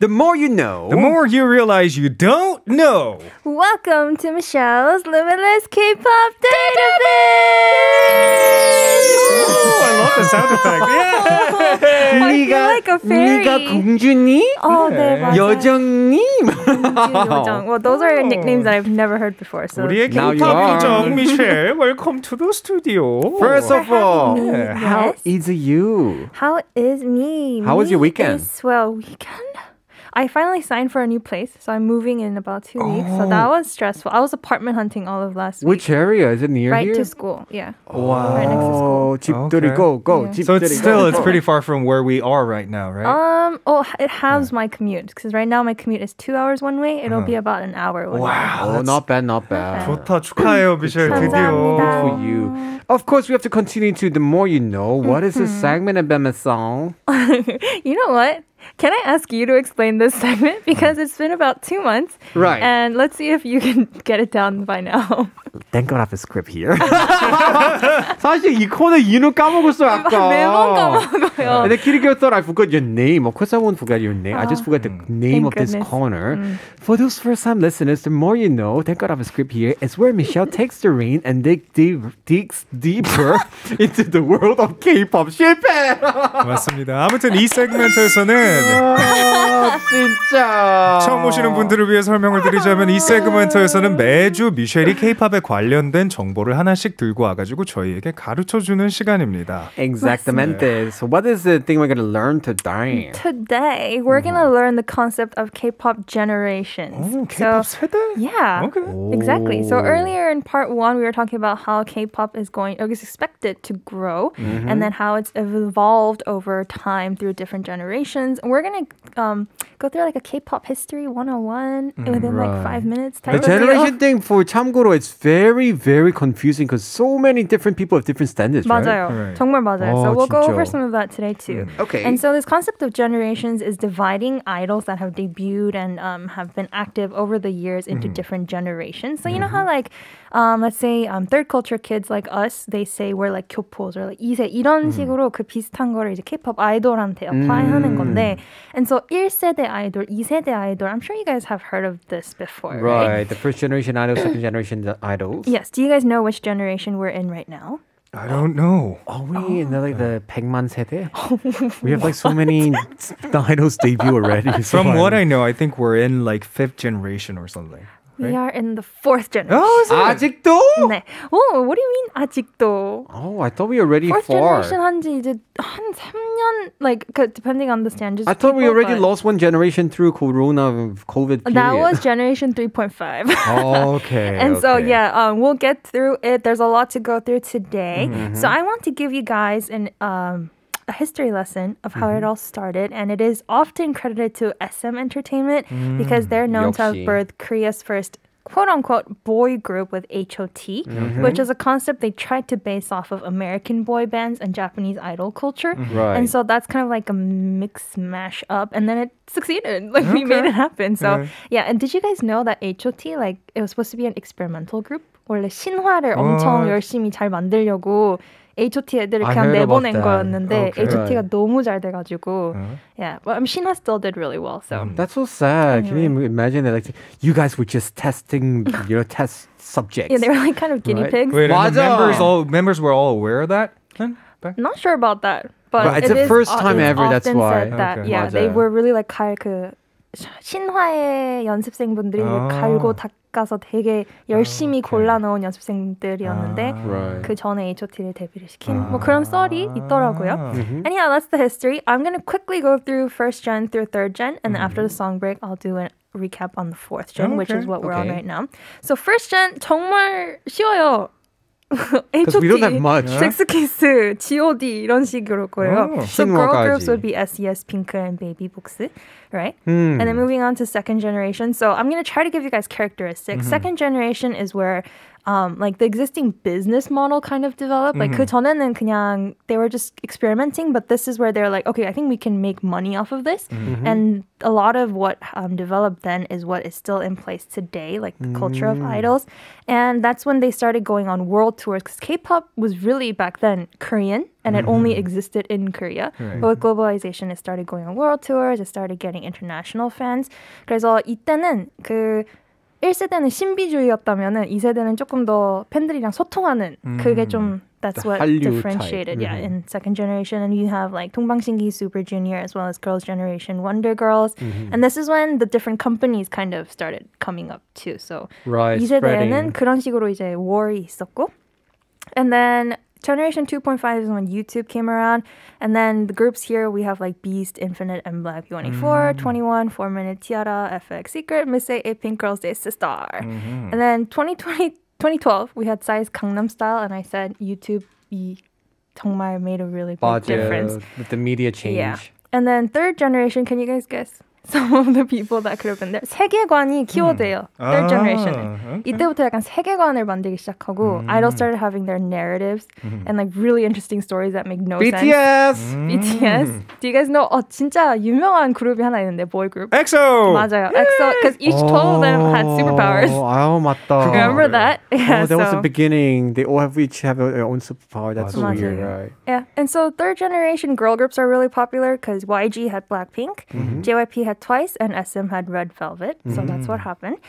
The more you know. The more you realize you don't know. Welcome to Michelle's Limitless K-pop Database! Oh, I love the sound effect. Yeah. I feel like a fairy. 네가 공주니? Oh, 네, 맞아요. 여정님? 요정. Well, those are nicknames that I've never heard before. So 우리의 Now you K-pop are. 요정 Michelle, welcome to the studio. First of all, Yes. how is you? How is me? How was your weekend? Swell weekend. I finally signed for a new place, so I'm moving in about 2 weeks. So that was stressful. I was apartment hunting all of last week. Which area? Is it near Right here? to school, yeah. Wow. Right next to school. 집들이 Okay. go, go. Yeah. So 집들이 it's pretty far from where we are right now, right? It halves my commute because right now my commute is 2 hours one way. It'll be about an hour one way. Oh, not bad, not bad. 좋다, 축하해요, Michelle. 감사합니다. 드디어. For you. Of course, we have to continue to the more you know. What is this segment about my song? You know what? Can I ask you to explain this segment? Because it's been about 2 months. Right. And let's see if you can get it down by now. Thank God I have a script here. 사실 이 코너 이름 까먹었어 아까. 매번 까먹어요. And the kitty girl thought I forgot your name. Of course I won't forget your name. I just forgot the name of Thank this goodness. corner. For those first-time listeners, the more you know, thank God I have a script here. It's where Michelle takes the reign and digs deeper into the world of K-pop. 실패! 맞습니다. 아무튼 이 세그멘트에서는 진짜. 처음 오시는 분들을 위해 설명을 드리자면 이 세그멘트에서는 매주 미셸이 K-팝에 관련된 정보를 하나씩 들고 와가지고 저희에게 가르쳐주는 시간입니다. Exactamente. So what is the thing we're going to learn today? Today, we're going to learn the concept of K-pop generations. K-팝 세대? Yeah, Okay. exactly. So earlier in part 1, we were talking about how K-pop is expected to grow and then how it's evolved over time through different generations. And we're going to go through like a K-pop history 101 within like 5 minutes. The Type of deal. generation thing for 참고로, it's very, very confusing because so many different people have different standards, right? 맞아요. Right. 정말 맞아요. So 어, we'll go 진짜. over some of that today too. Okay. And so this concept of generations is dividing idols that have debuted and have been active over the years into different generations. So you know how like, let's say third culture kids like us, they say we're like 교포s or like 2세 이런 식으로 그 비슷한 거를 이제 K-pop 아이돌한테 apply 하는 건데. And so 1세대 아이돌, 2세대 아이돌, I'm sure you guys have heard of this before, right? Right. The first generation idols, second generation idols. Yes. Do you guys know which generation we're in right now? I don't know. Are we in like the 100만 세대? We have like so many idols debut already. From what I know, I think we're in like 5th generation or something. We are in the 4th generation. Oh, is it? 아직도? 네. Oh, what do you mean 아직도? Oh, I thought we were already Fourth far. generation 한지 이제 한 3년, like depending on the standards. I thought we people, already but lost one generation through Corona COVID period. That was generation 3.5. Okay. And so, okay. yeah, we'll get through it. There's a lot to go through today. So I want to give you guys a history lesson of how it all started. And it is often credited to SM Entertainment because they're known to have 역시. birthed Korea's first quote-unquote boy group with HOT, which is a concept they tried to base off of American boy bands and Japanese idol culture. Right. And so that's kind of like a mix mash up. And then it succeeded. Like, we made it happen. So, yeah. And did you guys know that HOT, like, it was supposed to be an experimental group? 원래 신화를 엄청 열심히 잘 만들려고 HOT 애들을 I 그냥 heard about 내보낸 that. 거였는데 Okay. HOT가 너무 잘 돼가지고 yeah, but 신화 still did really well. So That's so sad. Can you imagine that? Like, you guys were just testing, test subjects. yeah, they were like kind of guinea Right. pigs. Wait, and the 맞아. members were all aware of that then? Not sure about that, but But it's it the is first time it's ever, that's often why. said that Okay. yeah, they 맞아요. were really like 그 신화의 연습생분들이 갈고 닦아서 되게 열심히 골라놓은 연습생들이었는데 Right. 그 전에 HOT를 데뷔를 시킨 뭐 그런 썰이 있더라고요. Anyhow, that's the history. I'm gonna quickly go through first gen through third gen, and then after the song break, I'll do a recap on the fourth gen, which is what we're on Okay. right now. So first gen 정말 쉬워요. Because we don't have much. 섹스키스, G.O.D 이런 식으로 거예요. So girl 신화까지. groups would be SES, Pink, and Baby Books, right? And then moving on to second generation. So I'm going to try to give you guys characteristics. Second generation is where like the existing business model kind of developed. Like 그 전에는 그냥 they were just experimenting, but this is where they're like, okay, I think we can make money off of this. And a lot of what developed then is what is still in place today, like the culture of idols. And that's when they started going on world tours because K-pop was really back then Korean. and it only existed in Korea. Right. But with globalization, it started going on world tours, it started getting international fans. 그래서 이때는 그 1세대는 신비주의였다면은 2세대는 조금 더 팬들이랑 소통하는 그게 좀 that's what differentiated in second generation. And you have like 동방신기, Super Junior, as well as Girls' Generation, Wonder Girls. And this is when the different companies kind of started coming up too. So 2세대에는 그런 식으로 이제 war이 있었고. And then Generation 2.5 is when YouTube came around. And then the groups here, we have like Beast, Infinite, and Black B1A4, 21, 4 Minute, Tiara, FX Secret, Miss A, Pink Girls, Day, Star. And then 2012, we had Psy's Gangnam Style, and I said YouTube 정말 made a really big difference. With the media change. Yeah. And then third generation, can you guys guess some of the people that could have been there? 세계관이 키워드예요. Third generation. Okay. 이때부터 약간 세계관을 만들기 시작하고 idols started having their narratives and like really interesting stories that make no sense. BTS. Do you guys know? 진짜 유명한 그룹이 하나 있는데 boy group. EXO. 맞아요. EXO. Because each 12 of them had superpowers. 맞다. Remember that? Yeah, that was the beginning. They all each have their own superpower. That's so weird, right? Yeah. And so third generation girl groups are really popular because YG had Blackpink, JYP had Twice, and SM had Red Velvet. So that's what happened.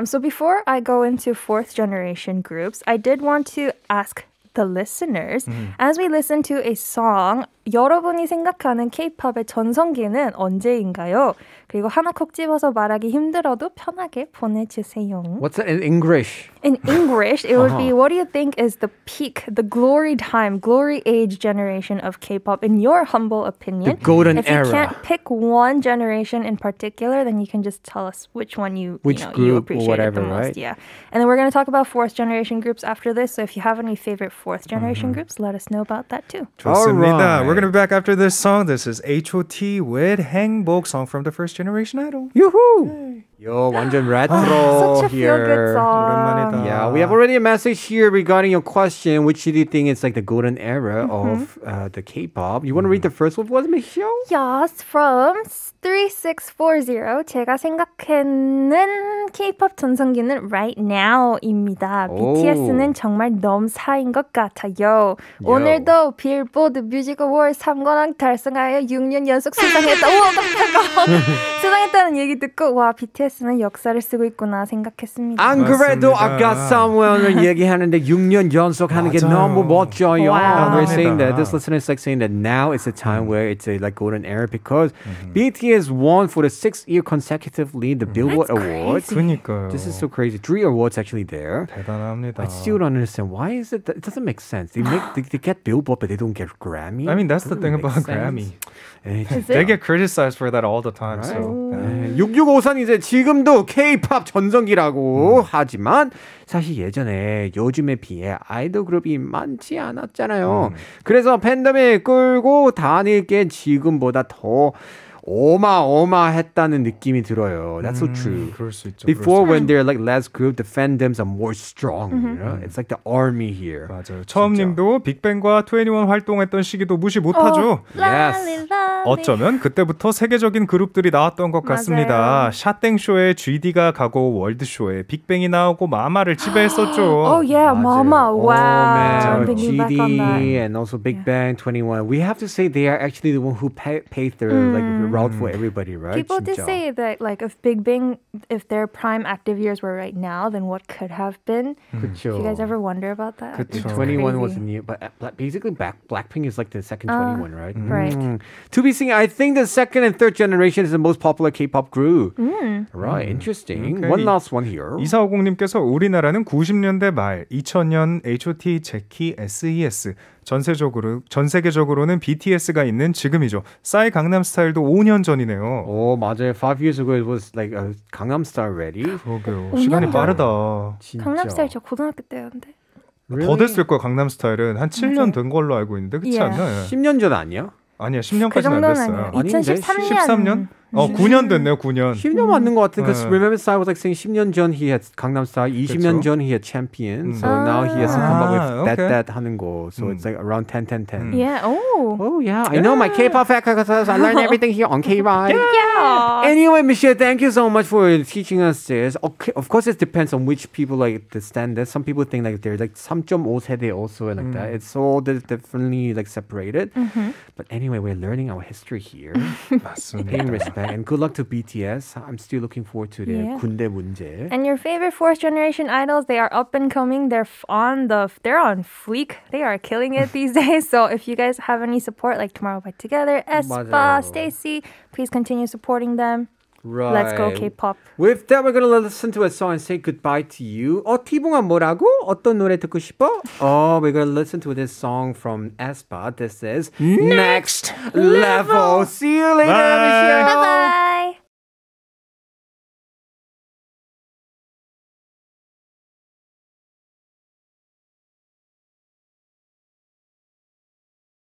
So before I go into fourth generation groups, I did want to ask the listeners, as we listen to a song, 여러분이 생각하는 K-팝의 전성기는 언제인가요? 그리고 하나 콕 집어서 말하기 힘들어도 편하게 보내주세요. What's that in English? In English, it would be, what do you think is the peak, the glory time, glory age generation of K-pop in your humble opinion? The golden era. If you can't pick one generation in particular, then you can just tell us which one you appreciate whatever, the most. right? Yeah. And then we're going to talk about fourth generation groups after this. So if you have any favorite fourth generation groups, let us know about that too. 좋습니다. Alright. We're going to be back after this song. This is H.O.T. with 행복, song from the first generation idol. Yoo-hoo! Yo, 완전 retro Such a here. feel-good song. 오랜만이다. Yeah, we have already a message here regarding your question. Which do you think is like the golden era of the K-pop? You want to read the first one for us, Michelle? Yes, from 3640. 제가 생각하는 K-pop 전성기는 right now입니다. BTS는 정말 넘사인 것 같아요. 오늘도 빌보드 뮤직 어워드 3관왕 달성하여 6년 연속 수상했다. 우와, 깜짝아. 수상했다는 얘기 듣고 와, BTS는 역사를 쓰고 있구나 생각했습니다. 안 그래도 아까 someone을 얘기하는데 6년 연속 하는 게 너무 멋져요. Wow. We're saying that this listener is like saying that now is the time where it's a like golden era because BTS won for the 6th year consecutively the Billboard Awards. 그러니까요. This is so crazy. 3 awards actually there. 대단합니다. I still don't understand why is it that it doesn't make sense. They get Billboard but they don't get Grammy. I mean, that's the thing about Grammy. They get criticized for that all the time. Right. So, yeah. 6654는 이제 지금도 K-팝 전성기라고 하지만 사실 예전에 요즘에 비해 아이돌 그룹이 많지 않았잖아요. 그래서 팬덤에 끌고 다닐 게 지금보다 더 어마어마했다는 느낌이 들어요. That's so true. 그럴 수 있죠. Before when they're like less group, the fandoms are more strong. You know? It's like the army here. 맞아요. 처음님도 빅뱅과 21 활동했던 시기도 무시 못하죠. Yes. 어쩌면 그때부터 세계적인 그룹들이 나왔던 것 같습니다. 샤땡쇼에 GD가 가고 월드쇼에 빅뱅이 나오고 마마를 지배했었죠. Oh yeah, Mama. Wow. man. I'm thinking back on that. GD and also Big Bang 21. We have to say they are actually the one who paid their like route for everybody, right? People did 진짜. say that like if Big Bang, if their prime active years were right now, then what could have been? 그쵸. Do you guys ever wonder about that? The It's 21 was crazy. the new, but basically Blackpink is like the second 21, right? Right. To be seen, I think the second and third generation is the most popular K-pop group. Right, interesting. Okay. One last one here. 2450님께서 우리나라는 90년대 말 2000년 H.O.T, 제키, SES 전 세계적으로는 BTS가 있는 지금이죠. 싸이 강남스타일도 5년 전이네요. Oh, 맞아요. 5 years ago it was like a Gangnam Style ready. 그러게요. 시간이 빠르다. 진짜. 강남스타일 저 고등학교 때였는데. 더 됐을 거야. 강남스타일은 한 7년 된 걸로 알고 있는데 그렇지 Yeah. 않나요? 10년 전 아니야? 아니야. 그 10년까지는 안 정도는 됐어요. 아니에요. 2013년. 13년? 9년 됐네요. 9년. 10년 맞는 것 같은. Because remember, Psy was like saying 10년 전 he had Gangnam Style, 20년 전 he had Champion. So now he has to come up with that 하는 거. So it's like around 10. Yeah. Oh yeah. I know my K-pop fact because I learned everything here on K-Ride. Yeah. Anyway, Michelle, thank you so much for teaching us this. Okay, of course, it depends on which people like the standard. Some people think like they're like 3.5 세대 also and like that. It's all definitely like separated. But anyway, we're learning our history here. Paying respect and good luck to BTS. I'm still looking forward to their 군대 문제. And your favorite fourth generation idols, they are up and coming. They're on fleek. They are killing it these days. So if you guys have any support, like Tomorrow by Together, aespa, Stacy, please continue supporting them. Right. Let's go K-pop. With that, we're gonna listen to a song and say goodbye to you. 티봉아 뭐라고? 어떤 노래 듣고 싶어? We're gonna listen to this song from aespa. This is Next Level. See you later, Michelle. Bye-bye.